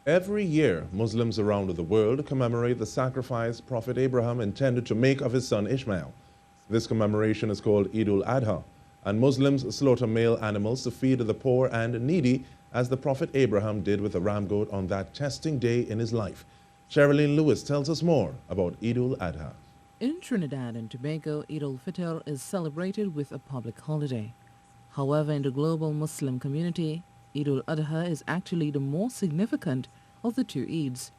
Every year, Muslims around the world commemorate the sacrifice Prophet Abraham intended to make of his son Ishmael. This commemoration is called Eid Ul Adha, and Muslims slaughter male animals to feed the poor and needy, as the Prophet Abraham did with the ram goat on that testing day in his life. Cherrylene Lewis tells us more about Eid Ul Adha. In Trinidad and Tobago, Eid al-Fitr is celebrated with a public holiday. However, in the global Muslim community, Eid al-Adha is actually the more significant of the two Eids.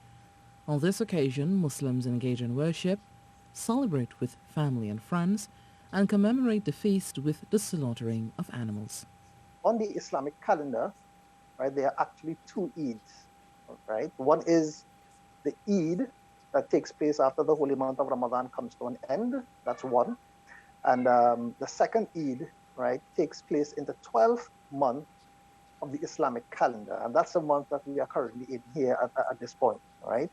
On this occasion, Muslims engage in worship, celebrate with family and friends, and commemorate the feast with the slaughtering of animals. On the Islamic calendar, right, there are actually two Eids, right? One is the Eid that takes place after the holy month of Ramadan comes to an end. That's one. And the second Eid, right, takes place in the 12th month of the Islamic calendar. And that's the month that we are currently in here at this point, right?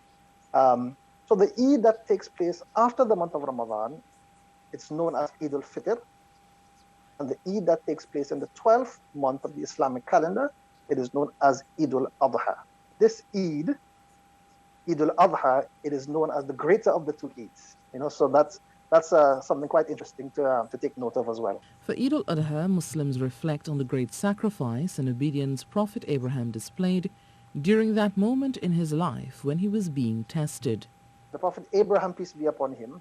So the Eid that takes place after the month of Ramadan, it's known as Eid al-Fitr. And the Eid that takes place in the 12th month of the Islamic calendar, it is known as Eid Ul Adha. This Eid, Eid Ul Adha, it is known as the greater of the two Eids. So that's something quite interesting to take note of as well. For Eid al-Adha, Muslims reflect on the great sacrifice and obedience Prophet Abraham displayed during that moment in his life when he was being tested. The Prophet Abraham, peace be upon him,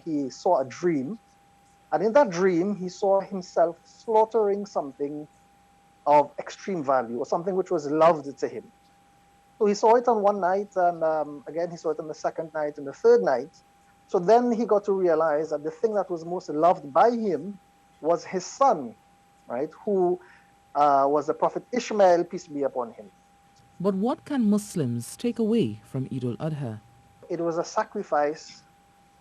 he saw a dream. And in that dream, he saw himself slaughtering something of extreme value, or something which was loved to him. So he saw it on one night, and again, he saw it on the second night and the third night. So then he got to realize that the thing that was most loved by him was his son, right, who was the Prophet Ishmael, peace be upon him. But what can Muslims take away from Eid al-Adha? It was a sacrifice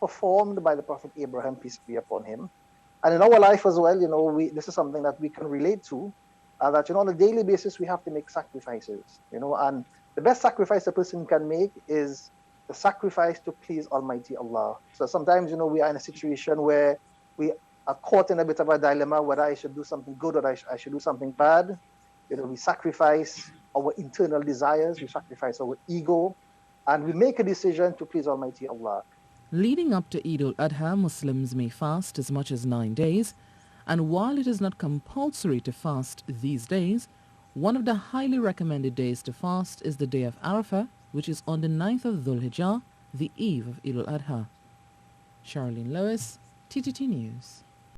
performed by the Prophet Abraham, peace be upon him. And in our life as well, this is something that we can relate to, that, on a daily basis, we have to make sacrifices, and the best sacrifice a person can make is the sacrifice to please Almighty Allah. So sometimes, we are in a situation where we are caught in a bit of a dilemma, whether I should do something good or I should do something bad. We sacrifice our internal desires, we sacrifice our ego, and we make a decision to please Almighty Allah. Leading up to Eid al-Adha, Muslims may fast as much as 9 days, and while it is not compulsory to fast these days, one of the highly recommended days to fast is the day of Arafah, which is on the 9th of Dhul Hijjah, the eve of Eid al-Adha. Cherrylene Lewis, TTT News.